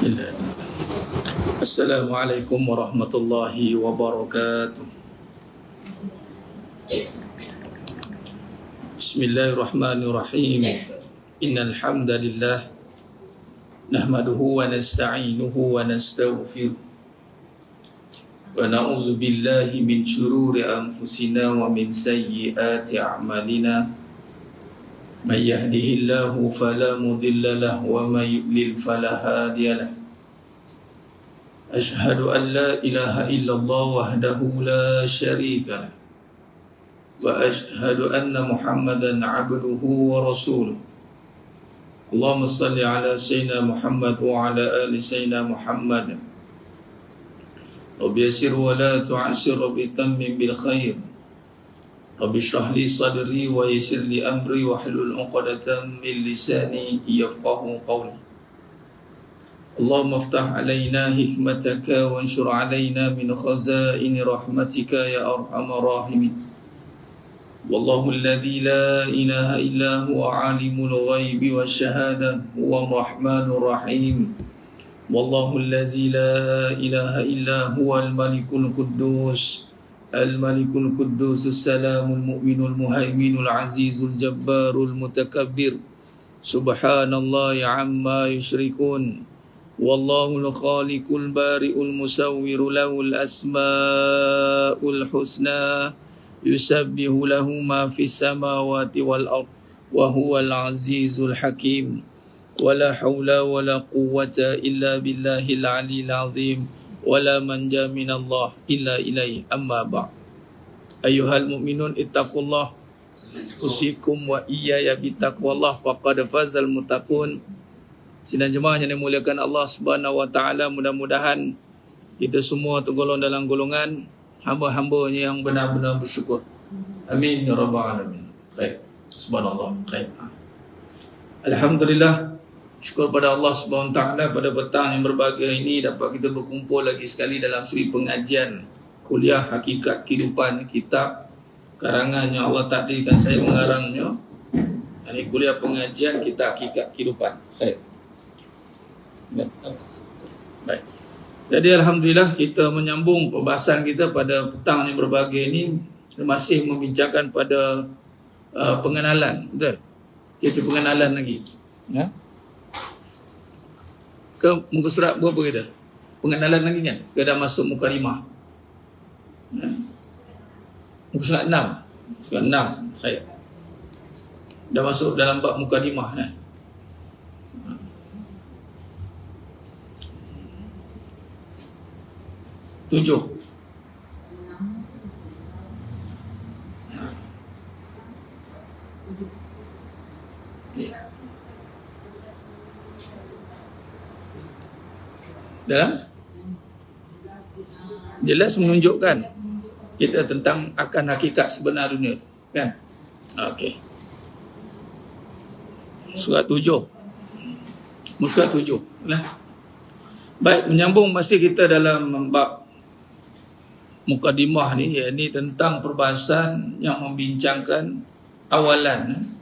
Bismillah. Assalamualaikum warahmatullahi wabarakatuh. Bismillahirrahmanirrahim. Innal hamdalillah nahmaduhu wa nasta'inuhu wa nastaghfiruh wa na'udzu billahi min shururi anfusina wa min sayyiati a'malina. Man yahdihillahu fala mudilla lahu wa man yudlil fala hadiya lahu. Ashhadu an la ilaha illallah wahdahu la syarika lahu wa ashhadu anna Muhammadan abduhu wa rasuluh. Allahumma salli ala sayyidina Muhammad wa ala ali sayyidina Muhammad. Rabbi yassir wa la tu'assir, Rabbi tammim bil khair. Rabbi shrah li sadri wa yassir li amri wa hlul 'uqdatam min lisani yafqahu qawli. Allahumma iftah alaina hikmataka wa anshur alaina min khazaini rahmatika ya arhamar rahimin. Wallahu alladhi la ilaha illa huwa alimul ghaibi wasyahada huwa rahmanur rahim. Wallahu alladhi la ilaha illa huwa al-malikul quddus al-malikul quddus as-salamul mu'minul muhaiminul azizul jabbarul mutakabbir. Subhanallahi amma yusyrikun. Wallahul khaliqul bari'ul musawwiru lahul asma'ul husna yusabbihu lahu ma fis samawati wal ard wa huwal azizul hakim. Wala haula wala quwwata illa billahil aliyil azim. Wala manja minallah illa ilaihi, amma ba'd. Ayyuhal mu'minun ittaqullah usikum wa iyaya bittaqwallah faqad fazal muttaqun. Sidang jemaah yang dimuliakan Allah Subhanahu wa taala, mudah-mudahan kita semua tergolong dalam golongan hamba-hambanya yang benar-benar bersyukur. Amin ya rabbal alamin. Baik. Subhanallah. Baik. Alhamdulillah, syukur pada Allah Subhanahu wa taala, pada petang yang berbahagia ini dapat kita berkumpul lagi sekali dalam suri pengajian kuliah Hakikat Kehidupan, kitab karangan yang Allah takdirkan saya mengarangnya. Ini kuliah pengajian kitab Hakikat Kehidupan. Baik. Baik. Jadi alhamdulillah kita menyambung pembahasan kita pada petang yang berbahagia ini, masih membincangkan pada pengenalan. Betul? Kisah pengenalan lagi. Ya? Ke muka surat berapa kita? Pengenalan lagi kan? Ke dah masuk mukadimah. Ya? Muka surat 6. Surat 6 saya. Dah masuk dalam bab mukadimah. Ya? Tujuh. Dalam jelas menunjukkan kita tentang akan hakikat sebenar dunia, kan? Okey. Surat 7. Surat 7. Nah. Baik, menyambung masih kita dalam bab mukadimah ni, yakni tentang perbahasan yang membincangkan awalan,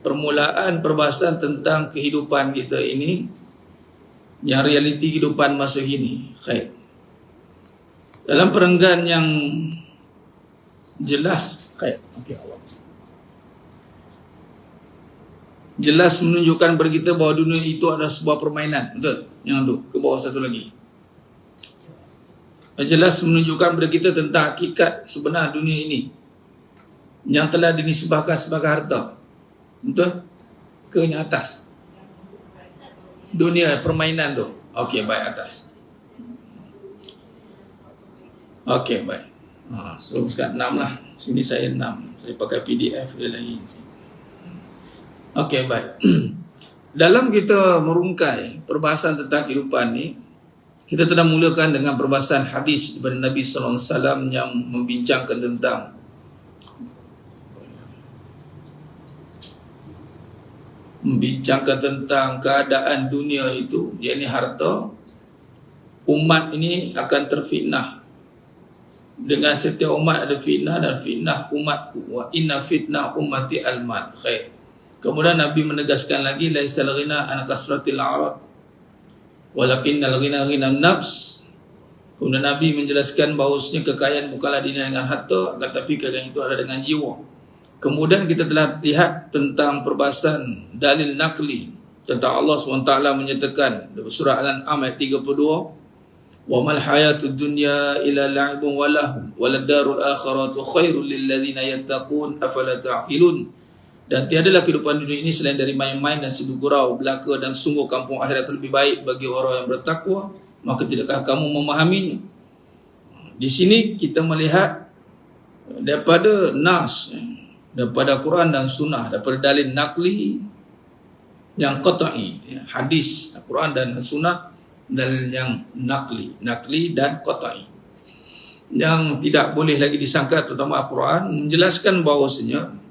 permulaan perbahasan tentang kehidupan kita ini, yang realiti kehidupan masa kini. Baik. Dalam perenggan yang jelas, baik. Okey, Allah. Jelas menunjukkan kepada kita bahawa dunia itu adalah sebuah permainan. Betul? Yang tu, ke bawah satu lagi. Jelas menunjukkan kepada kita tentang hakikat sebenar dunia ini yang telah dinisbahkan sebagai harta. Betul? Ke yang atas. Dunia permainan tu. Okey, baik, atas. Okey, baik. So sekarang 6 lah. Sini saya 6. Saya pakai PDF dia lagi. Okey, baik. Dalam kita merungkai perbahasan tentang kehidupan ni, kita telah mulakan dengan perbahasan hadis daripada Nabi sallallahu alaihi wasallam yang membincangkan tentang keadaan dunia itu, yakni harta. Umat ini akan terfitnah. Dengan setiap umat ada fitnah, dan fitnah umatku, wa inna fitnah ummati al-mal. Khair. Kemudian Nabi menegaskan lagi, laisal ghina an kasratil arad Walakinnal ghina ghinam nafs. Kemudian Nabi menjelaskan bahawasanya kekayaan bukanlah dinilai dengan harta, tetapi kekayaan itu ada dengan jiwa. Kemudian kita telah lihat tentang perbahasan dalil nakli tentang Allah SWT menyatakan surah Al-An'am ayat 32, wa mal hayatud dunya illa la'ibun wa lahun walad darul akhiratu khairul lil ladzina yattaqun afala ta'qilun. Dan tiadalah kehidupan dunia ini selain dari main-main dan sibuk gurau belaka, dan sungguh kampung akhirat lebih baik bagi orang yang bertakwa, maka tidakkah kamu memahaminya? Di sini kita melihat daripada nas, daripada Quran dan Sunnah, daripada dalil nakli yang qat'i, hadis Quran dan Sunnah, dalil yang nakli dan qat'i, yang tidak boleh lagi disangka, terutama Al-Quran menjelaskan bahawasanya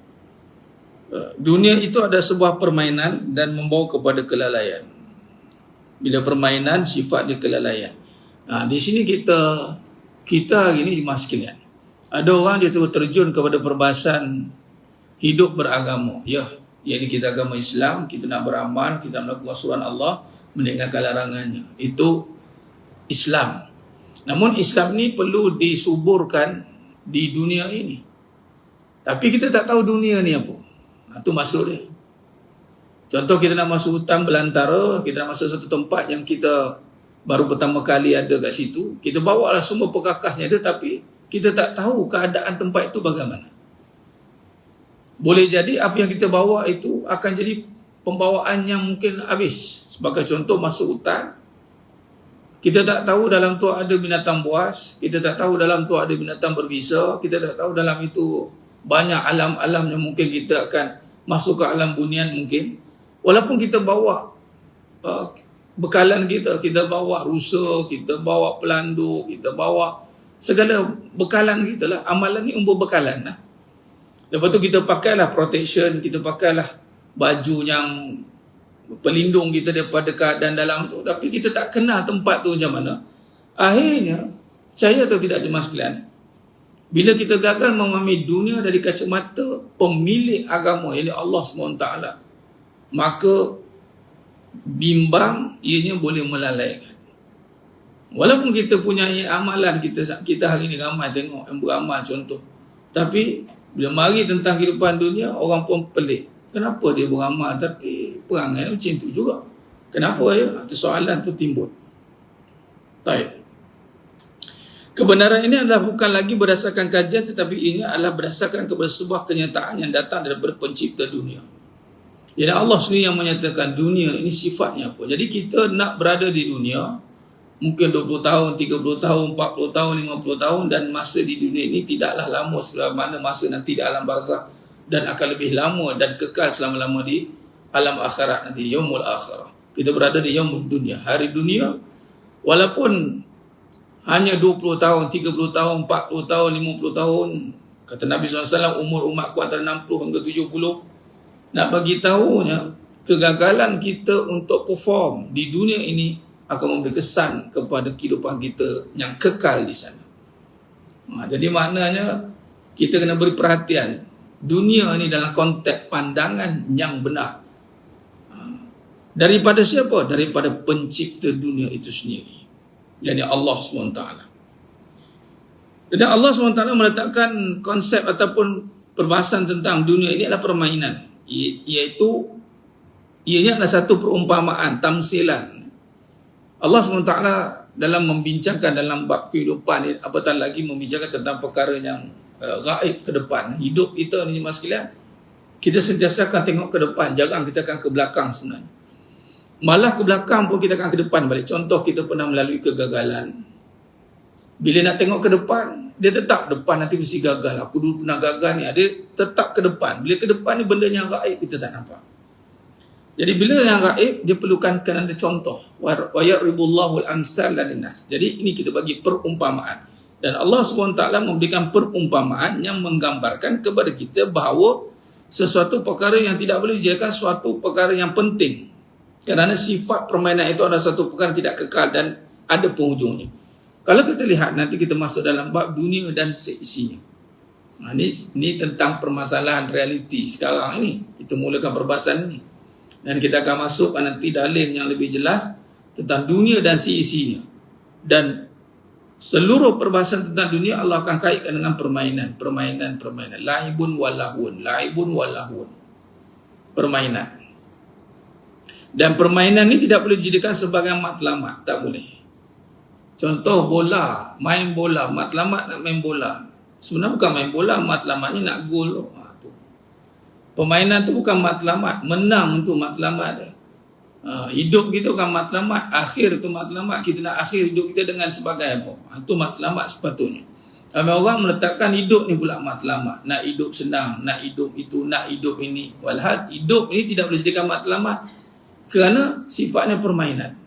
dunia itu ada sebuah permainan dan membawa kepada kelalaian. Bila permainan sifatnya kelalaian. Di sini kita hari ini jemaah sekalian, ada orang dia suruh terjun kepada perbahasan hidup beragama. Ini kita agama Islam, kita nak beramal, kita melakukan suruhan Allah, meninggalkan larangannya. Itu Islam. Namun Islam ni perlu disuburkan di dunia ini. Tapi kita tak tahu dunia ni apa. Itu maksud dia. Contoh kita nak masuk hutan belantara, kita nak masuk satu tempat yang kita baru pertama kali ada kat situ, kita bawa lah semua perkakasnya ada, tapi kita tak tahu keadaan tempat itu bagaimana. Boleh jadi apa yang kita bawa itu akan jadi pembawaan yang mungkin habis. Sebagai contoh, masuk hutan, kita tak tahu dalam tu ada binatang buas, kita tak tahu dalam tu ada binatang berbisa, kita tak tahu dalam itu banyak alam-alam yang mungkin kita akan masuk ke alam bunian mungkin. Walaupun kita bawa bekalan kita bawa rusa, kita bawa pelandu, kita bawa segala bekalan kita lah. Amalan ni umur bekalan lah. Lepas tu kita pakailah protection, kita pakailah baju yang pelindung kita daripada keadaan dalam tu, tapi kita tak kenal tempat tu macam mana. Akhirnya, percaya atau tidak jemaah sekalian, bila kita gagal memahami dunia dari kacamata pemilik agama, iaitu Allah SWT, maka bimbang ianya boleh melalaikan. Walaupun kita punya amalan, kita hari ni ramai tengok yang beramal contoh, tapi bila mari tentang kehidupan dunia, orang pun pelik. Kenapa dia beramal tapi perangai macam tu juga? Kenapa ya? Soalan tu timbul. Baik. Kebenaran ini adalah bukan lagi berdasarkan kajian, tetapi ini adalah berdasarkan kepada sebuah kenyataan yang datang daripada pencipta dunia. Jadi Allah sendiri yang menyatakan dunia ini sifatnya apa. Jadi kita nak berada di dunia, mungkin 20 tahun, 30 tahun, 40 tahun, 50 tahun, dan masa di dunia ini tidaklah lama sebagaimana masa nanti di alam barzakh, dan akan lebih lama dan kekal selama-lama di alam akhirat nanti, yaumul akhirah. Kita berada di yaumul dunia, hari dunia, walaupun hanya 20 tahun, 30 tahun, 40 tahun, 50 tahun. Kata Nabi SAW, umur umatku antara 60 hingga 70. Nak bagi tahunya, kegagalan kita untuk perform di dunia ini akan memberi kesan kepada kehidupan kita yang kekal di sana. Jadi maknanya, kita kena beri perhatian. Dunia ini dalam konteks pandangan yang benar. Daripada siapa? Daripada pencipta dunia itu sendiri, yakni Allah SWT. Dan Allah SWT meletakkan konsep ataupun perbahasan tentang dunia ini adalah permainan, iaitu ianya adalah satu perumpamaan, tamsilan. Allah SWT dalam membincangkan dalam bab kehidupan, apatah lagi membincangkan tentang perkara yang gaib ke depan. Hidup kita ni jemaah sekalian, kita sentiasa akan tengok ke depan, jarang kita akan ke belakang sebenarnya. Malah ke belakang pun kita akan ke depan balik. Contoh, kita pernah melalui kegagalan. Bila nak tengok ke depan, dia tetap depan nanti mesti gagal. Aku dulu pernah gagal ni, dia tetap ke depan. Bila ke depan ni benda yang gaib kita tak nampak. Jadi bila yang gaib, dia perlukan ada contoh. Wa ya'ribullahu al-amsal lin-nas. Jadi ini kita bagi perumpamaan. Dan Allah SWT memberikan perumpamaan yang menggambarkan kepada kita bahawa sesuatu perkara yang tidak boleh dijadikan suatu perkara yang penting. Kerana sifat permainan itu adalah satu perkara yang tidak kekal dan ada penghujungnya. Kalau kita lihat, nanti kita masuk dalam bab dunia dan seisinya. Ini tentang permasalahan realiti sekarang ini. Kita mulakan perbahasan ini. Dan kita akan masuk nanti dalil yang lebih jelas tentang dunia dan si-isinya. Dan seluruh perbahasan tentang dunia Allah akan kaitkan dengan permainan. Laibun walahun. Permainan. Dan permainan ni tidak boleh dijadikan sebagai matlamat. Tak boleh. Contoh bola. Main bola. Matlamat nak main bola. Sebenarnya bukan main bola. Matlamatnya nak gol. Permainan tu bukan matlamat. Menang tu matlamat dia. Hidup kita bukan matlamat. Akhir tu matlamat. Kita nak akhir hidup kita dengan sebagai apa? Itu matlamat sepatutnya. Ramai orang meletakkan hidup ni pula matlamat. Nak hidup senang, nak hidup itu, nak hidup ini. Walhal hidup ni tidak boleh jadikan matlamat kerana sifatnya permainan.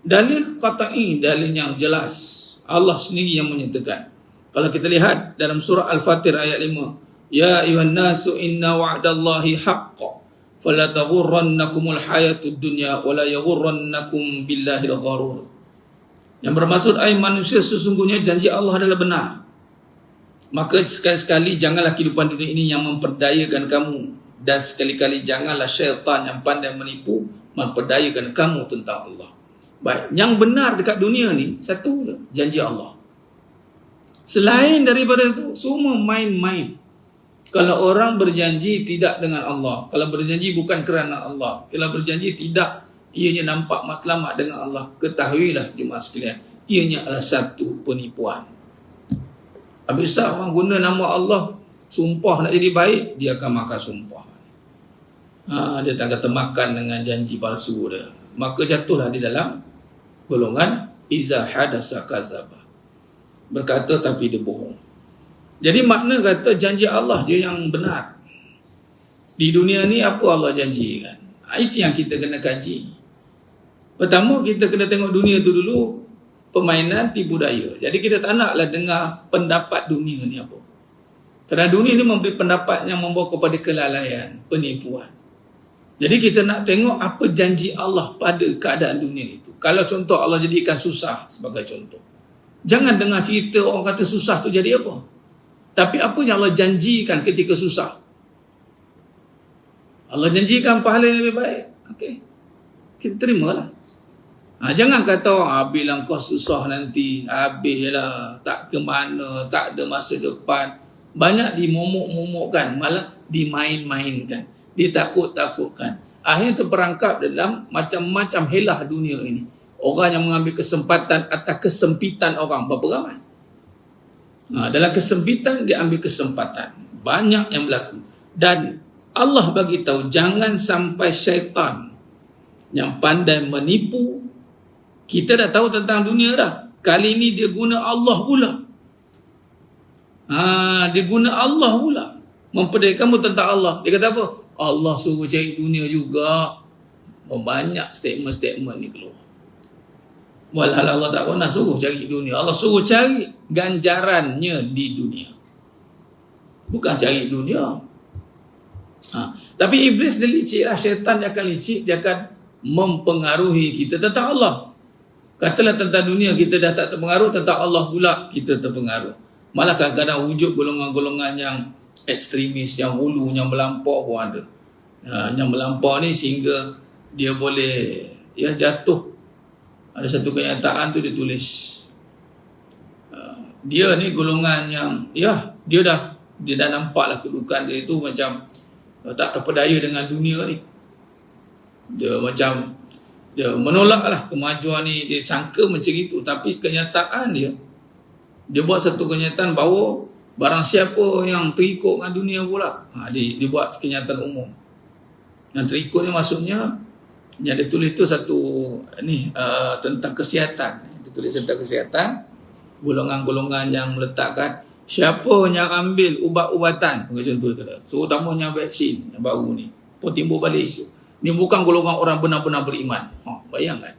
Dalil qat'i, dalil yang jelas. Allah sendiri yang menyatakan. Kalau kita lihat dalam surah Al-Fatir ayat 5. Ya ayuhan nasu inna wa'dallahi haqqa. Fala taghurrannakumul hayatud dunya wala yaghurrannakum billahil gharur. Yang bermaksud ai manusia sesungguhnya janji Allah adalah benar. Maka sekali-sekali janganlah kehidupan dunia ini yang memperdayakan kamu, dan sekali-kali janganlah syaitan yang pandai menipu memperdayakan kamu tentang Allah. Baik, yang benar dekat dunia ni satu je, janji Allah. Selain daripada itu semua main-main. Kalau orang berjanji tidak dengan Allah, kalau berjanji bukan kerana Allah, kalau berjanji tidak ianya nampak matlamat dengan Allah, ketahuilah jemaah sekalian, ianya adalah satu penipuan. Habis orang guna nama Allah sumpah nak jadi baik, dia akan makan sumpah. Dia tak kata makan dengan janji palsu dia. Maka jatuhlah di dalam golongan iza hadasa kazaba. Berkata tapi dia bohong. Jadi makna kata janji Allah je yang benar. Di dunia ni apa Allah janjikan? Itu yang kita kena kaji. Pertama kita kena tengok dunia tu dulu, permainan tipu daya. Jadi kita tak naklah dengar pendapat dunia ni apa. Kerana dunia ni memberi pendapat yang membawa kepada kelalaian, penipuan. Jadi kita nak tengok apa janji Allah pada keadaan dunia itu. Kalau contoh Allah jadikan susah sebagai contoh. Jangan dengar cerita orang kata susah tu jadi apa. Tapi apa yang Allah janjikan ketika susah? Allah janjikan pahala yang lebih baik. Okey. Kita terimalah. Jangan kata bilang kau susah nanti, habislah, tak ke mana, tak ada masa depan. Banyak dimomok-momokkan, malah dimain-mainkan, ditakut-takutkan. Akhirnya terperangkap dalam macam-macam helah dunia ini. Orang yang mengambil kesempatan atas kesempitan orang, berapa ramai? Dalam kesempitan dia ambil kesempatan. Banyak yang berlaku. Dan Allah bagi tahu jangan sampai syaitan yang pandai menipu. Kita dah tahu tentang dunia dah. Kali ini dia guna Allah pula. Dia guna Allah pula memperdaya kamu tentang Allah. Dia kata apa? Allah suruh cari dunia juga. Banyak statement-statement ni keluar. Walhal Allah tak pernah suruh cari dunia. Allah suruh cari ganjarannya di dunia, bukan cari dunia. Tapi iblis dia licik lah. Syaitan dia akan licik. Dia akan mempengaruhi kita tentang Allah. Katalah tentang dunia kita dah tak terpengaruh, tentang Allah pula kita terpengaruh. Malah kadang-kadang wujud golongan-golongan yang ekstremis, yang hulu, yang melampau pun ada. Yang melampau ni sehingga dia boleh jatuh. Ada satu kenyataan tu dia tulis. Dia ni golongan yang dia dah nampaklah kedudukan dia itu macam tak terpedaya dengan dunia ni. Dia macam dia menolaklah kemajuan ni, dia sangka macam itu, tapi kenyataan dia buat satu kenyataan bahawa barang siapa yang terikut dengan dunia pula, dia buat kenyataan umum. Yang terikut ni maksudnya yang dia tulis tu satu tentang kesihatan. Dia tulis tentang kesihatan, golongan-golongan yang meletakkan siapa yang ambil ubat-ubatan, contoh kata, terutamanya vaksin yang baru ni, pun timbul balik isu. Ni bukan golongan orang benar-benar beriman. Bayangkan.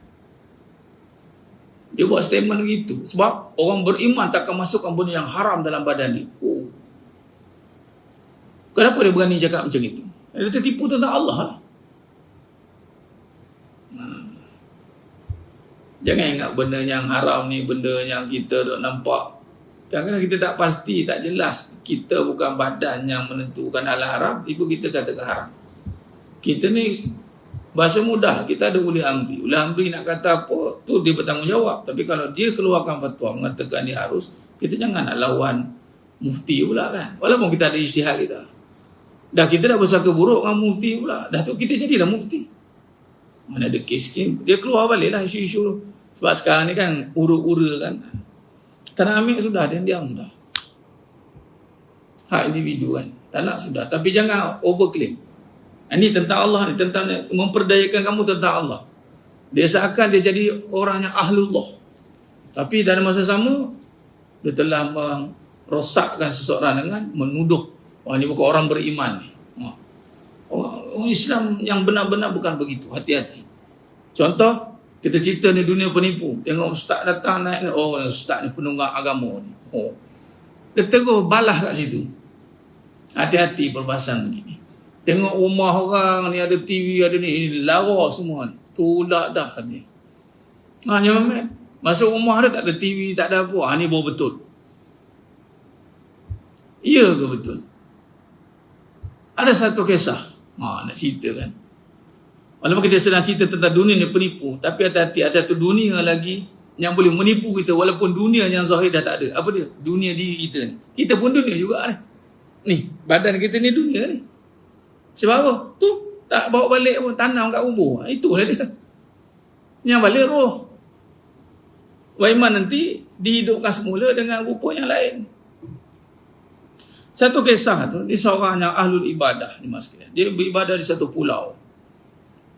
Dia buat statement begitu. Sebab orang beriman takkan masukkan benda yang haram dalam badan ni. Kenapa dia berani cakap macam itu? Dia tertipu tentang Allah lah. Jangan ingat benda yang haram ni benda yang kita duk nampak. Kadang-kadang kita tak pasti, tak jelas. Kita bukan badan yang menentukan halal haram, ibu kita katakan haram. Kita ni Bahasa mudah, kita ada uli amri. Uli amri nak kata apa, tu dia bertanggungjawab. Tapi kalau dia keluarkan fatwa mengatakan dia harus, kita jangan nak lawan mufti pula kan. Walaupun kita ada ijtihad kita. Dah kita dah bersangka buruk dengan mufti pula. Dah tu kita jadi dah mufti. Mana ada kes dia keluar balik lah isu-isu. Sebab sekarang ni kan ura-ura kan. Tak nak ambil sudah, dia diam sudah. Hak individu kan. Tak nak sudah. Tapi jangan overclaim. Ini tentang Allah ni, tentang memperdayakan kamu tentang Allah. Dia seakan dia jadi orang yang ahlullah. Tapi dalam masa sama, dia telah merosakkan seseorang dengan menuduh, wah ni bukan orang beriman ni. Orang Islam yang benar-benar bukan begitu. Hati-hati. Contoh, kita cerita ni dunia penipu. Tengok ustaz datang naik, oh ustaz ni penunggang agama ni. Oh, dia terus balas kat situ. Hati-hati perbahasan begini. Tengok rumah orang ni ada TV, ada ni, lara semua ni. Tolak dah ni. Nyaman. Masuk rumah dia tak ada TV, tak ada apa. Ni baru betul. Ya ke betul? Ada satu kisah. Nak cerita kan. Walaupun kita sedang cerita tentang dunia ni penipu, tapi hati-hati, ada satu dunia lagi yang boleh menipu kita walaupun dunia yang zahir dah tak ada. Apa dia? Dunia diri kita ni. Kita pun dunia juga ni. Ni, badan kita ni dunia ni. Sebab apa? Tu, tak bawa balik pun, tanam kat kubur. Itulah dia. Yang balik roh. Waiman nanti dihidupkan semula dengan rupa yang lain. Satu kisah tu, dia seorang yang ahlul ibadah ni mas sekalian. Dia beribadah di satu pulau.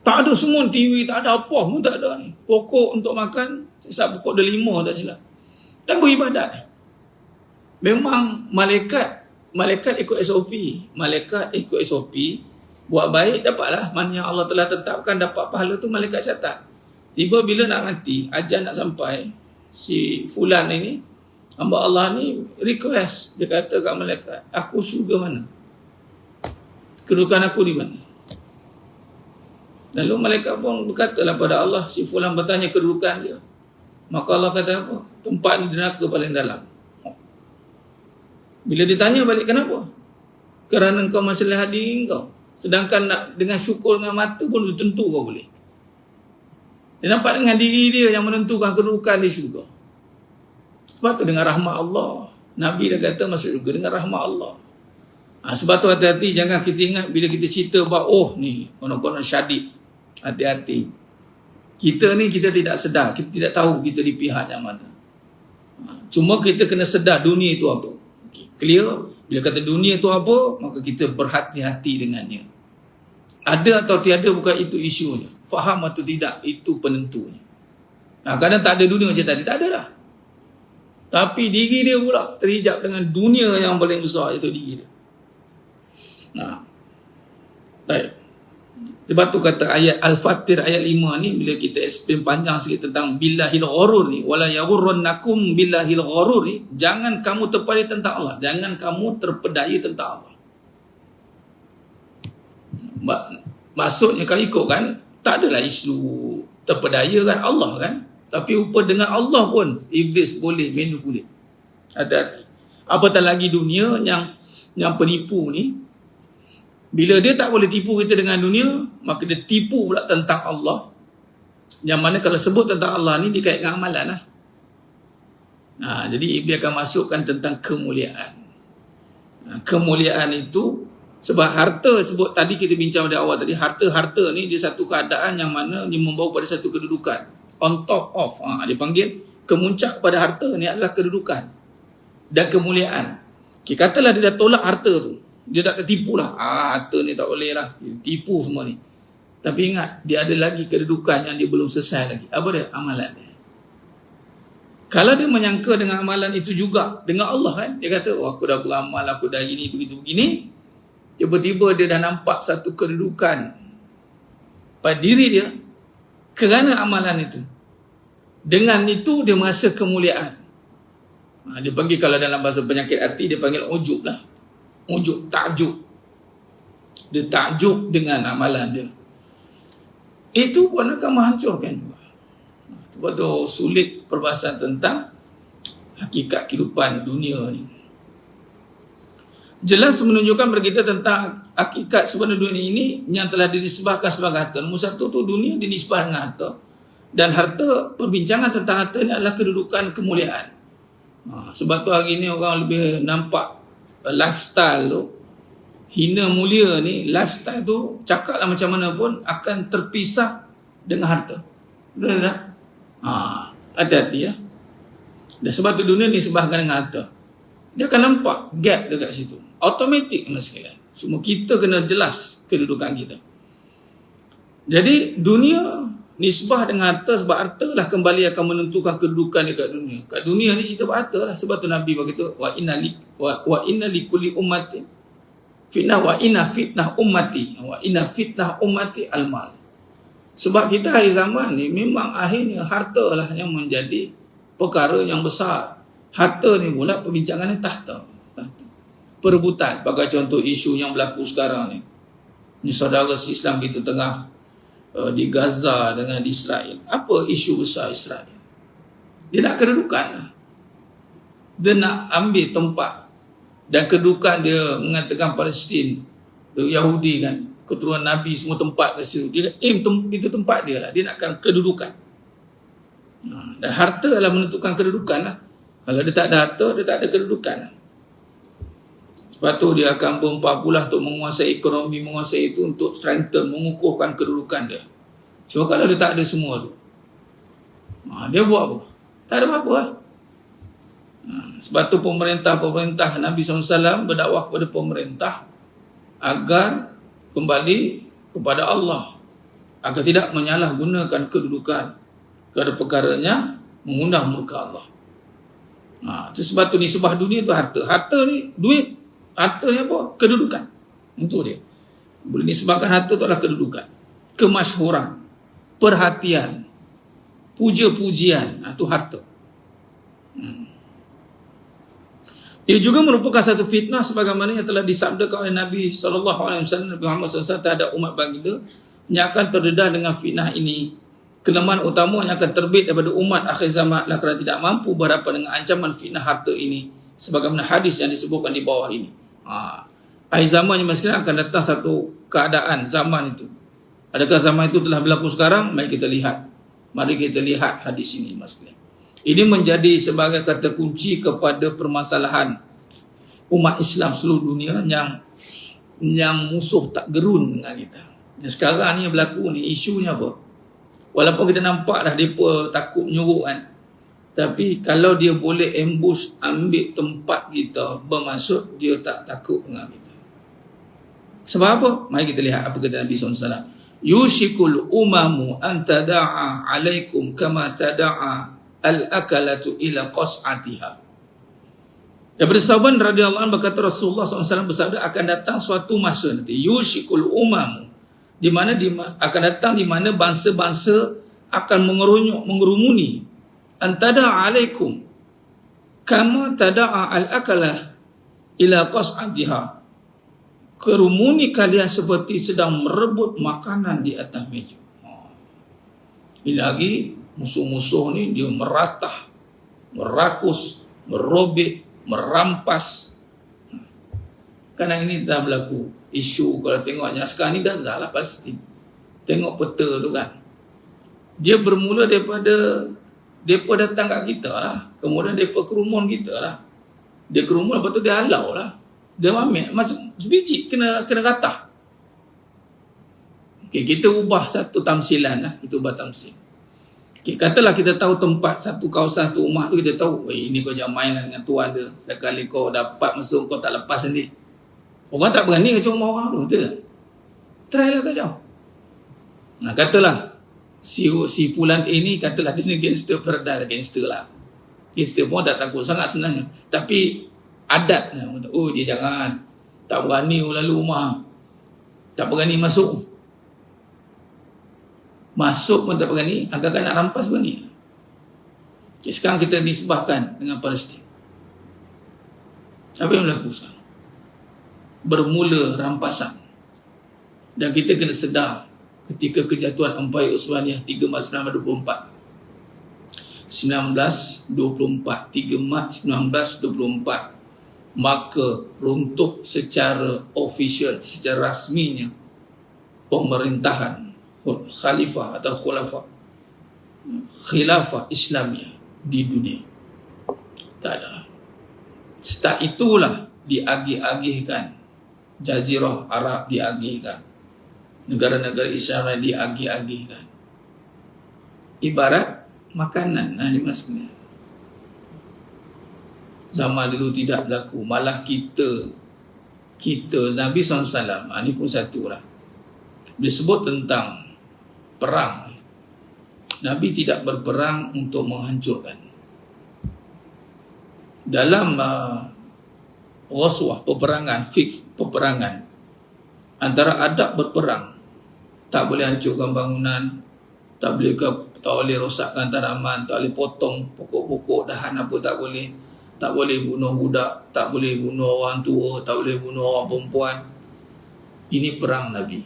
Tak ada semua TV, tak ada apa pun tak ada ni. Pokok untuk makan, sebab pokok ada 5 tak silap. Dan beribadat. Memang malaikat ikut SOP. Malaikat ikut SOP. Buat baik, dapatlah. Mana yang Allah telah tetapkan dapat pahala tu malaikat catat. Tiba bila nak mati, ajal nak sampai, si fulan ini, hamba Allah ni request. Dia kata kat malaikat, aku syurga mana? Kedudukan aku di mana? Lalu malaikat pun berkatalah pada Allah, si fulan bertanya kedudukan dia. Maka Allah kata apa? Tempat ni neraka paling dalam. Bila ditanya balik, kenapa? Kerana engkau masih lihat diri engkau. Sedangkan nak dengan syukur dengan mata pun tentu kau boleh. Dia nampak dengan diri dia yang menentukan kedudukan di syurga. Sebab tu dengan rahmat Allah, Nabi dah kata masuk syurga dengan rahmat Allah. Sebab tu hati-hati, jangan kita ingat bila kita cerita bahawa oh ni konon-konon syadid. Hati-hati. Kita ni kita tidak sedar, kita tidak tahu kita di pihak yang mana. Cuma kita kena sedar dunia itu apa. Okay, clear? Bila kata dunia itu apa, maka kita berhati-hati dengannya. Ada atau tiada bukan itu isunya. Faham atau tidak, itu penentunya. Kadang tak ada dunia macam tadi, tak ada dah. Tapi diri dia pula terhijab dengan dunia yang paling besar, itu diri dia. Baik. Sebab tu kata ayat Al-Fatir ayat 5 ni, bila kita explain panjang sikit tentang billahil gharur ni, wala yaghurrannakum billahil gharur ni, jangan kamu terpedaya tentang Allah, jangan kamu terpedaya tentang Allah. Maksudnya kalau ikut kan, tak adalah isu terpedaya kan Allah kan, tapi rupa dengan Allah pun iblis boleh manipulate. Ada apatah lagi dunia yang penipu ni, bila dia tak boleh tipu kita dengan dunia, maka dia tipu pula tentang Allah. Yang mana kalau sebut tentang Allah ni dikait dengan amalan lah. Jadi iblis akan masukkan tentang kemuliaan. Kemuliaan itu, sebab harta sebut tadi kita bincang pada awal tadi, harta ni dia satu keadaan yang mana dia membawa pada satu kedudukan. On top of, dia panggil kemuncak pada harta ni adalah kedudukan dan kemuliaan. Katalah dia dah tolak harta tu, dia tak tertipu lah. Harta ni tak boleh lah, tipu semua ni. Tapi ingat, dia ada lagi kedudukan yang dia belum selesai lagi. Apa dia? Amalan dia. Kalau dia menyangka dengan amalan itu juga dengan Allah kan, dia kata, oh aku dah beramal, aku dah ini, begitu begini. Tiba-tiba dia dah nampak satu kedudukan pada diri dia kerana amalan itu. Dengan itu dia merasa kemuliaan. Dia panggil, kalau dalam bahasa penyakit hati, dia panggil ujub lah. Ujub, takjub. Dia takjub dengan amalan dia. Itu pun akan menghancurkan. Sebab tu sulit perbahasan tentang hakikat kehidupan dunia ni. jelas menunjukkan kepada kita tentang hakikat sebenarnya dunia ini yang telah dinisbahkan sebagai harta. Nombor satu tu dunia dinisbah dengan harta. Dan harta, perbincangan tentang harta ini adalah kedudukan kemuliaan. Sebab tu hari ni orang lebih nampak lifestyle tu, hina mulia ni, lifestyle tu cakaplah macam mana pun akan terpisah dengan harta. Betul tak? Hati-hati ya. Dan sebab tu dunia disebahkan dengan harta. Dia akan nampak gap dekat situ. Automatik mas sekalian. Semua kita kena jelas kedudukan kita. Jadi dunia nisbah dengan harta, sebab harta lah kembali akan menentukan kedudukan dekat dunia. Kat dunia ni cerita buat harta lah. Sebab tu Nabi berkata wa inna li kulli ummatin fitnah wa inna fitnah ummati al-mal. Sebab kita hari zaman ni memang akhirnya harta lah yang menjadi perkara yang besar. Harta ni pula perbincangannya tahta. Perebutan. Bagi contoh isu yang berlaku sekarang ni. Ni saudara Islam kita tengah di Gaza dengan di Israel. Apa isu besar Israel? Dia nak kedudukan. Dia nak ambil tempat. Dan kedudukan dia mengatakan Palestin, Yahudi kan, keturunan Nabi semua tempat ke situ. Dia itu tempat dia lah. Dia nakkan kedudukan. Dan harta adalah menentukan kedudukan lah. Kalau dia tak ada harta, dia tak ada kedudukan. Sebab tu dia akan berempat pula untuk menguasai ekonomi, menguasai itu untuk strengthen, mengukuhkan kedudukan dia. So kalau dia tak ada semua tu, dia buat apa? Tak ada apa-apa lah. Sebab tu pemerintah Nabi SAW berdakwah kepada pemerintah agar kembali kepada Allah, agar tidak menyalahgunakan kedudukan kepada perkaranya mengundang murka Allah. Sebab tu nisbah dunia tu harta. Harta ni duit. Harta ni apa? Kedudukan. Untuk dia. Boleh nisbahkan harta tu adalah kedudukan. Kemasyhuran. Perhatian. Puja-pujian. Itu harta. Ia juga merupakan satu fitnah sebagaimana yang telah disabdakan oleh Nabi SAW, Nabi Muhammad SAW terhadap umat baginda yang akan terdedah dengan fitnah ini. Kelemahan utama yang akan terbit daripada umat akhir zaman adalah kerana tidak mampu berhadapan dengan ancaman fitnah harta ini sebagaimana hadis yang disebutkan di bawah ini. Akhir zaman yang masih akan datang satu keadaan zaman itu. Adakah zaman itu telah berlaku sekarang? Mari kita lihat. Mari kita lihat hadis ini masih. Ini menjadi sebagai kata kunci kepada permasalahan umat Islam seluruh dunia yang musuh tak gerun dengan kita. Dan sekarang ni yang berlaku ni, isunya apa? Walaupun kita nampak dah mereka takut menyuruh kan, tapi kalau dia boleh ambush, ambil tempat kita, bermaksud dia tak takut dengan kita. Sebab apa? Mari kita lihat apa kata Nabi SAW. Yushikul umamu an tada'a alaikum kama tada'a al-akalatu ila qas'atiha. Daripada Sauban radhiyallahu anhu berkata Rasulullah SAW bersabda, akan datang suatu masa nanti yushikul umamu, di mana akan datang di mana bangsa-bangsa akan mengerumuni antada alaikum kama tada'a al-akalah ila qas'atiha. Kerumuni kalian seperti sedang merebut makanan di atas meja. Ini lagi musuh-musuh ni dia meratah, merakus, merobek, merampas. Kerana ini dah berlaku isu. Kalau tengoknya sekarang ni Gaza lah, Palestin. Tengok peta tu kan. Dia bermula daripada mereka datang kat kita lah. Kemudian mereka kerumun kita lah. Dia kerumun, lepas tu dia halau lah. Dia ambil macam sebiji kena ratah. Okay, kita ubah satu tamsilan lah. Kita ubah tamsil. Okay, katalah kita tahu tempat satu kawasan satu rumah tu, kita tahu ini kau jangan main dengan tuan dia. Sekali kau dapat masuk, kau tak lepas sendiri. Orang tak berani kacau rumah orang tu, betul tak? Try lah kacau. Katalah si Pulan A ni, katalah dia ni gangster paradise, gangster lah. Gangster pun tak takut sangat sebenarnya. Tapi adatnya, oh dia jangan, tak berani lalu rumah, tak berani masuk pun tak berani, agak-agak nak rampas berani. Okay, sekarang kita disebahkan dengan Palestin. Apa yang berlaku sekarang? Bermula rampasan. Dan kita kena sedar ketika kejatuhan Empayar Osmaniyah 3 Mac 1924, 3 Mac 1924, maka runtuh secara official, secara rasminya pemerintahan khalifah atau khilafah Islamiyah di dunia. Tak ada. Setelah itulah diagih-agihkan Jazirah Arab, diagihkan negara-negara Islam diagih-agihkan. Ibarat makanan. Zaman dulu tidak berlaku. Malah kita Nabi SAW, ini pun satu lah, dia sebut tentang perang. Nabi tidak berperang untuk menghancurkan. Dalam ghazwah, peperangan, peperangan, antara adab berperang, tak boleh hancurkan bangunan, tak boleh rosakkan tanaman, tak boleh potong pokok-pokok, dahan apa tak boleh. Tak boleh bunuh budak, tak boleh bunuh orang tua, tak boleh bunuh orang perempuan. Ini perang Nabi.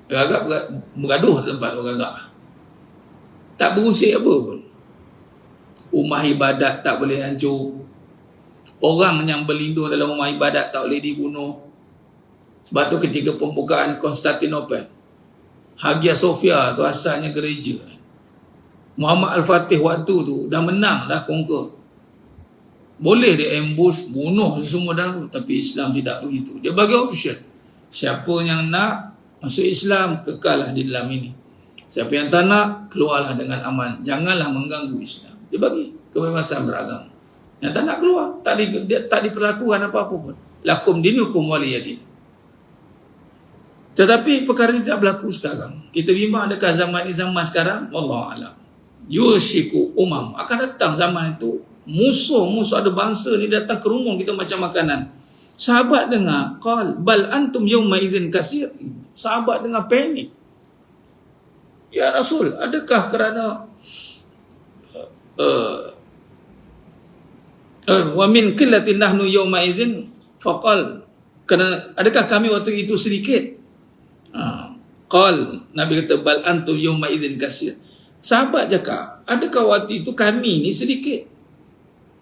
Gagak bergaduh tempat orang gagak. Tak berusik apa pun. Rumah ibadat tak boleh hancur. Orang yang berlindung dalam rumah ibadat tak boleh dibunuh. Sebab tu ketika pembukaan Konstantinopel, Hagia Sophia tu asalnya gereja. Muhammad Al-Fatih waktu tu dah menang, dah conquer. Boleh dia ambush, bunuh semua dah, tapi Islam tidak begitu. Dia bagi option. Siapa yang nak masuk Islam, kekallah di dalam ini. Siapa yang tak nak, keluarlah dengan aman. Janganlah mengganggu Islam. Dia bagi kebebasan beragama. Yang tak nak keluar, tak diperlakukan apa-apa pun. Lakum dinukum waliyadin. Tetapi perkara ini tak berlaku sekarang. Kita bimbang adakah zaman ini zaman sekarang? Wallahualam. Yushiku umam. Akan datang zaman itu, musuh ada bangsa ni datang ke rumah kita macam makanan. Sahabat dengar, qal bal antum yawma idzin kasir. Sahabat dengar panik. Ya Rasul, adakah kerana wa min qillatin nahnu yawma idzin faqal, kerana adakah kami waktu itu sedikit? Qal, Nabi kata bal antum yawma idzin kasir. Sahabat cakap, adakah waktu itu kami ni sedikit?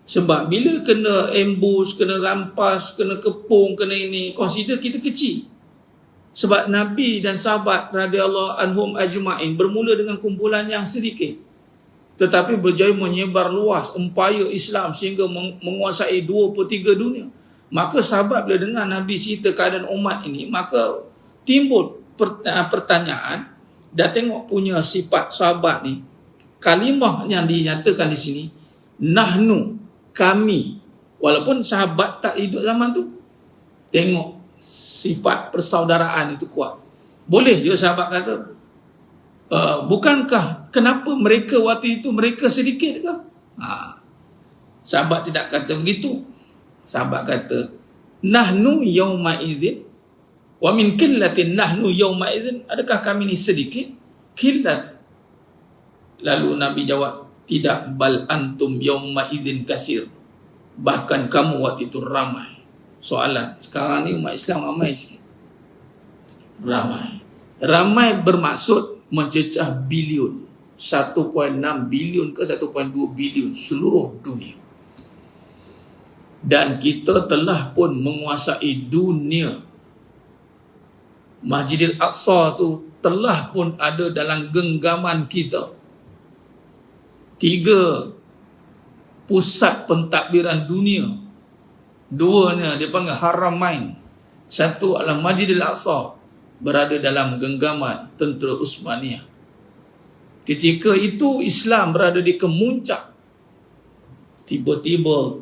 Sebab bila kena ambush, kena rampas, kena kepung, kena ini, consider kita kecil. Sebab Nabi dan sahabat radhiyallahu anhum ajma'in bermula dengan kumpulan yang sedikit, tetapi berjaya menyebar luas empayar Islam sehingga menguasai 2/3 dunia. Maka sahabat bila dengar Nabi cerita keadaan umat ini, maka timbul pertanyaan, dah tengok punya sifat sahabat ni, kalimah yang dinyatakan di sini, nahnu, kami, walaupun sahabat tak hidup zaman tu, tengok sifat persaudaraan itu kuat. Boleh je sahabat kata, bukankah kenapa mereka waktu itu mereka sedikit ke? Sahabat tidak kata begitu. Sahabat kata, nahnu yawma idzin wa min qillatin nahnu yawma idzin, adakah kami ni sedikit? Qillat. Lalu Nabi jawab, tidak, bal antum yawma idzin kasir. Bahkan kamu waktu itu ramai. Soalan, sekarang ni umat Islam ramai sikit. Ramai bermaksud mencecah bilion. 1.6 bilion ke 1.2 bilion seluruh dunia. Dan kita telah pun menguasai dunia. Masjidil Aqsa tu telah pun ada dalam genggaman kita. 3 pusat pentadbiran dunia. 2-nya dia panggil Haramain. 1 adalah Masjidil Aqsa, berada dalam genggaman tentera Uthmaniyah. Ketika itu Islam berada di kemuncak, tiba-tiba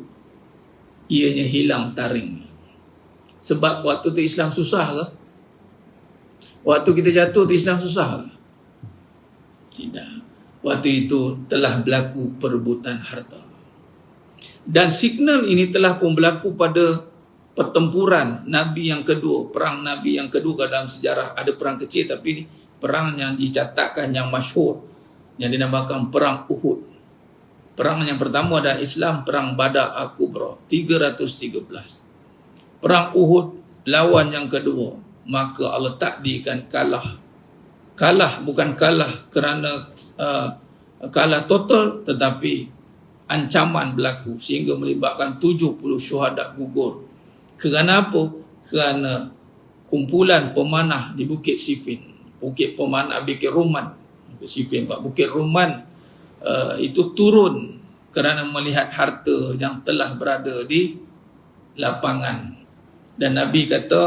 ianya hilang taring. Sebab waktu tu Islam susah ke? Waktu kita jatuh tu Islam susah ke? Tidak. Waktu itu telah berlaku perebutan harta. Dan signal ini telah pun berlaku pada pertempuran Nabi yang kedua, perang Nabi yang kedua dalam sejarah. Ada perang kecil tapi perang yang dicatatkan yang masyhur, yang dinamakan perang Uhud. Perang yang pertama adalah Islam, perang Badar Al-Kubra 313. Perang Uhud lawan yang kedua, maka Allah takdirkan kalah. Kalah bukan kalah kerana kalah total, tetapi ancaman berlaku sehingga melibatkan 70 syuhada gugur. Kerana apa? Kerana kumpulan pemanah di Bukit Siffin, Bukit Pemanah Bukit Ruman, Bukit Siffin, Bukit Ruman itu turun kerana melihat harta yang telah berada di lapangan. Dan Nabi kata,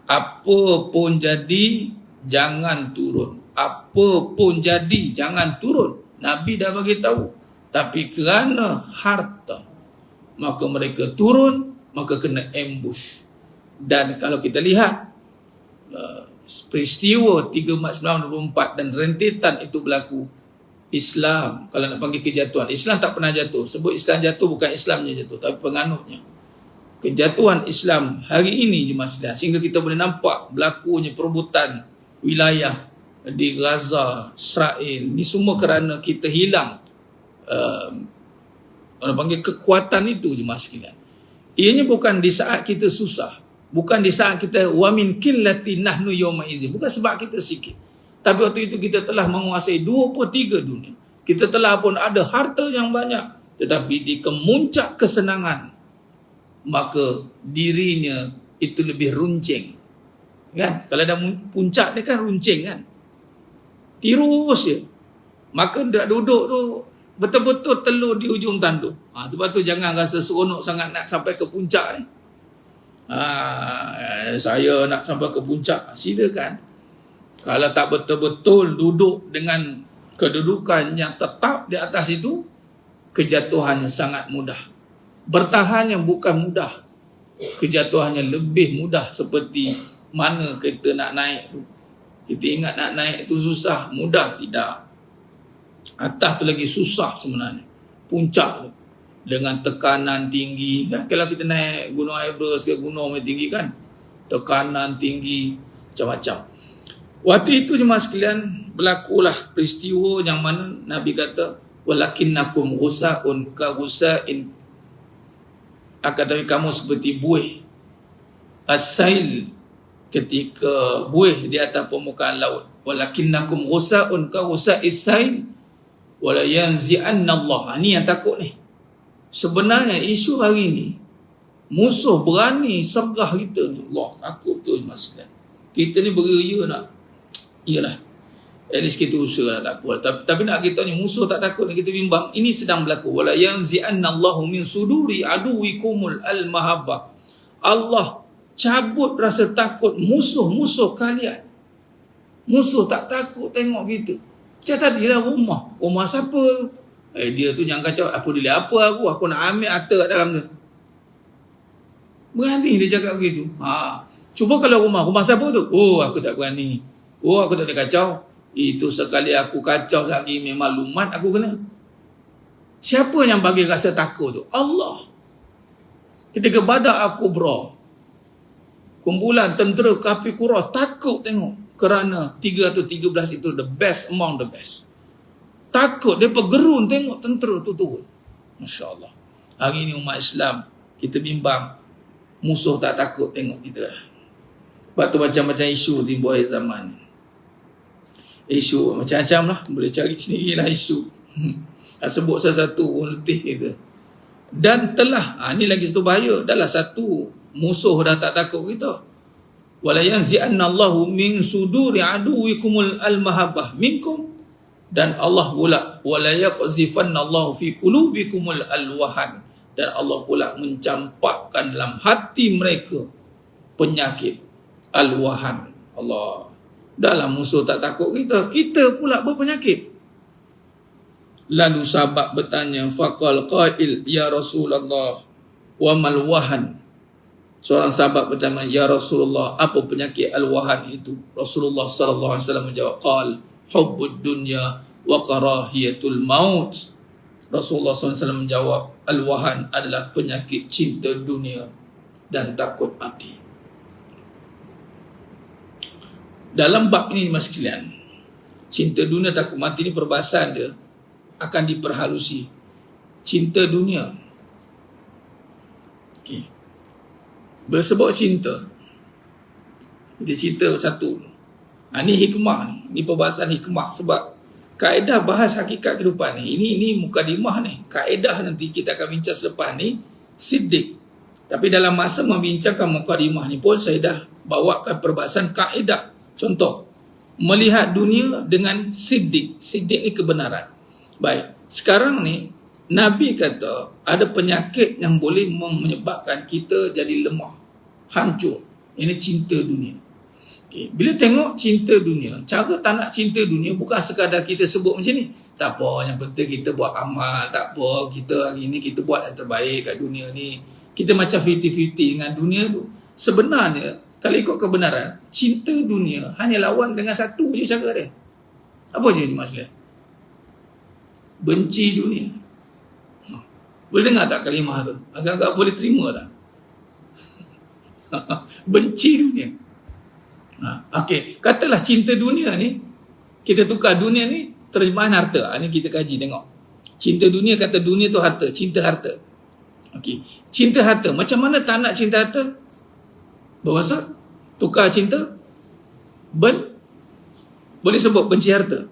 apa pun jadi jangan turun. Apa pun jadi jangan turun. Nabi dah bagi tahu. Tapi kerana harta, maka mereka turun, maka kena ambush. Dan kalau kita lihat peristiwa 3 Mac 1924 dan rentetan itu berlaku, Islam, kalau nak panggil kejatuhan, Islam tak pernah jatuh. Sebut Islam jatuh, bukan Islamnya jatuh, tapi penganutnya. Kejatuhan Islam hari ini je masih, sehingga kita boleh nampak berlakunya perebutan wilayah di Gaza, Israel. Ni semua kerana kita hilang orang panggil kekuatan itu je masih. Ianya bukan di saat kita susah, bukan di saat kita wa min qillati nahnu yawma izin, bukan sebab kita sikit. Tapi waktu itu kita telah menguasai 23 dunia. Kita telah pun ada harta yang banyak, tetapi di kemuncak kesenangan, maka dirinya itu lebih runcing. Kan? Kalau dah puncak dia kan runcing kan. Tirus je. Maka dah duduk tu betul-betul telur di ujung tanduk. Sebab tu jangan rasa seronok sangat nak sampai ke puncak ni. Saya nak sampai ke puncak, silakan. Kalau tak betul-betul duduk dengan kedudukan yang tetap di atas itu, kejatuhannya sangat mudah. Bertahannya bukan mudah, kejatuhannya lebih mudah. Seperti mana kita nak naik tu. Kita ingat nak naik tu susah, mudah, tidak. Atas tu lagi susah sebenarnya. Puncak tu dengan tekanan tinggi kan? Kalau kita naik Gunung Everest ke gunung yang tinggi kan, tekanan tinggi macam-macam. Waktu itu jemaah sekalian, berlakulah peristiwa yang mana Nabi kata, walakinnakum ghusaun ka ghusain, akan tapi kamu seperti buih as-sail, ketika buih di atas permukaan laut. Walakinnakum ghusaun ka ghusais sail wala yanzi'anna Allah. Ini yang takut ni. Sebenarnya isu hari ni, musuh berani sergah kita ni. Allah, takut tu masalah. Kita ni beria nak, iyalah, at least kita usaha nak takut. Tapi nak kita ni musuh tak takut, kita bimbang. Ini sedang berlaku. Wala yanzi'anna Allahu min suduri aduwikumul al-mahabbah. Allah cabut rasa takut musuh-musuh kalian. Musuh tak takut tengok kita. Macam tadilah rumah siapa? Dia tu jangan kacau, apa dia apa aku nak ambil harta kat dalam tu. Berani dia cakap begitu. Cuba kalau rumah siapa tu? Oh, aku tak berani. Oh, aku tak boleh kacau. Itu sekali aku kacau lagi memang lumat aku kena. Siapa yang bagi rasa takut tu? Allah. Ketika Badar Al-Kubra, kumpulan tentera Kapi Quraish takut tengok. Kerana 313 itu the best among the best. Takut, dia gerun tengok tentera tu turun. Masya Allah. Hari ini umat Islam, kita bimbang. Musuh tak takut tengok kita. Sebab tu macam-macam isu timbul akhir zaman. Isu macam-macam lah. Boleh cari sendiri lah isu. Sebut satu-satu pun letih kita. Dan telah, ni lagi satu bahaya. Dahlah satu musuh dah tak takut kita. Wala yanzi'anna Allahu min suduri aduwikumul al-mahabbah minkum. Dan Allah pula wala yaqzifanna Allahu fi qulubikumul al-wahan. Dan Allah pula mencampakkan dalam hati mereka penyakit al-wahan. Allah. Dalam musuh tak takut kita pula berpenyakit. Lalu sahabat bertanya, faqal qail ya Rasulullah wa mal wahan. Seorang sahabat bertanya, ya Rasulullah, apa penyakit al-wahan itu? Rasulullah sallallahu alaihi wasallam menjawab, qal hubbud dunya wa karahiyatul maut. Rasulullah SAW menjawab, al-wahan adalah penyakit cinta dunia dan takut mati. Dalam bab ini mas sekalian, cinta dunia takut mati ni perbahasan dia akan diperhalusi. Cinta dunia, okay, bersebut cinta, kita cerita satu. Ni hikmah ni perbahasan hikmah. Sebab kaedah bahas hakikat kehidupan ni. Ini mukadimah ni. Kaedah nanti kita akan bincang selepas ni siddiq. Tapi dalam masa membincangkan mukadimah ni pun saya dah bawakan perbahasan kaedah. Contoh, melihat dunia dengan siddiq. Siddiq ni kebenaran. Baik, sekarang ni Nabi kata ada penyakit yang boleh menyebabkan kita jadi lemah, hancur. Ini cinta dunia. Okay. Bila tengok cinta dunia, cara tak nak cinta dunia bukan sekadar kita sebut macam ni. Tak apa, yang penting kita buat amal. Tak apa, kita hari ni kita buat yang terbaik kat dunia ni. Kita macam 50-50 dengan dunia tu. Sebenarnya, kalau ikut kebenaran, cinta dunia hanya lawan dengan satu je cara dia. Apa je Cik Maslihat? Benci dunia. Boleh dengar tak kalimah tu? Agak-agak boleh terima tak? Benci dunia. Okey, katalah cinta dunia ni, kita tukar dunia ni terjemahan harta. Ini kita kaji tengok. Cinta dunia, kata dunia tu harta, cinta harta. Okey, cinta harta. Macam mana tak nak cinta harta? Bermaksud tukar cinta boleh sebut benci harta.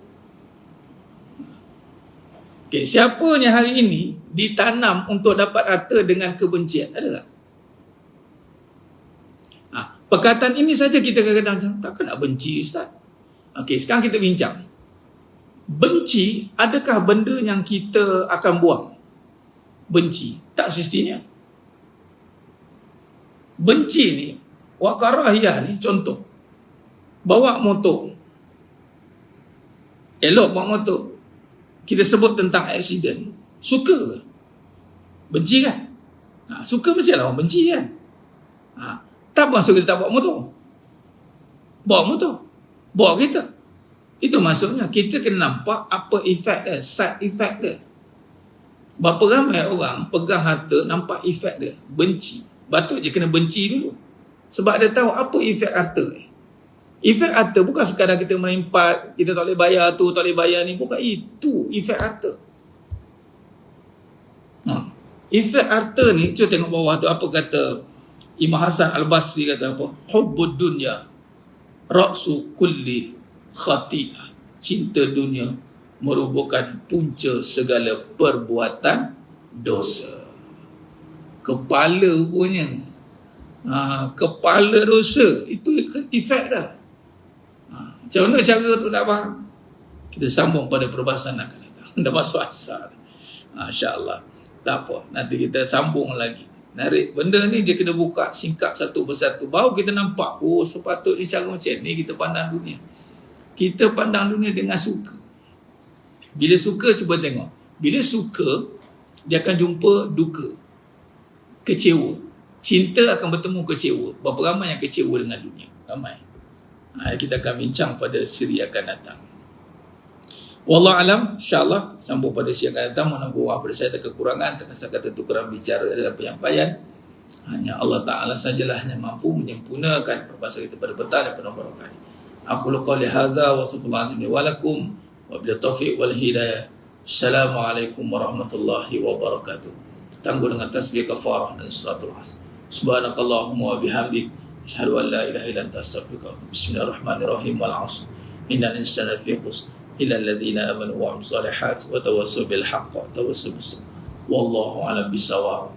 Okey, siapa yang hari ini ditanam untuk dapat harta dengan kebencian? Ada tak? Perkataan ini saja kita kadang-kadang macam, takkan nak benci Ustaz? Okey, sekarang kita bincang. Benci, adakah benda yang kita akan buang? Benci, tak semestinya. Benci ni, wa karahiyah ni, contoh. Bawa motor. Elok bawa motor. Kita sebut tentang aksiden. Suka ke? Benci kan? Suka mestilah orang benci kan? Tak maksud kita tak bawa motor. Bawa motor. Bawa kita. Itu maksudnya kita kena nampak apa efek dia, side effect dia. Berapa ramai orang pegang harta nampak efek dia, benci. Patutnya kena benci dulu. Sebab dia tahu apa efek harta ni. Efek harta bukan sekadar kita melimpat, kita tak boleh bayar tu, tak boleh bayar ni. Bukan itu efek harta. Efek harta ni, cuba tengok bawah tu apa kata Imam Hasan Al-Basri, kata apa? Hubbud dunya ra'su kulli khati'ah. Cinta dunia merupakan punca segala perbuatan dosa. Kepala punya. Kepala dosa. Itu efek dah. Macam mana cara tu nak faham? Kita sambung pada perbahasan akan datang. Dah masuk asar. InsyaAllah. Tak apa. Nanti kita sambung lagi. Narik benda ni dia kena buka singkap satu persatu. Baru kita nampak, oh sepatutnya cara macam ni kita pandang dunia. Kita pandang dunia dengan suka. Bila suka, cuba tengok. Bila suka, dia akan jumpa duka. Kecewa. Cinta akan bertemu kecewa. Berapa ramai yang kecewa dengan dunia? Ramai. Kita akan bincang pada siri akan datang. Wallahualam, insyaAllah sambung pada siang akan datang. Mohon maaf pada saya ada kekurangan, terkasar kata tu kurang bicara dalam penyampaian. Hanya Allah Ta'ala sajalah yang mampu menyempurnakan perbahasan kita pada petang yang penuh barakah ini. Aku qali hadza wa sallallahu alaihi wa lakum wa bil taufiq wal hidayah. Assalamualaikum warahmatullahi wabarakatuh. Tangguh dengan tasbih kafarah dan salatul asr. Subhanakallahumma wa bihamdik, asyhadu an la ilaha illa anta astaghfiruka wa atubu ilaik. Bismillahirrahmanirrahim. Wal 'asr. Innal insana fi khusr illa alladhina amanu wa 'amilus salihati wa tawassaw bil haqqi wa tawassaw bis sabr. Wallahu a'lam bissawab.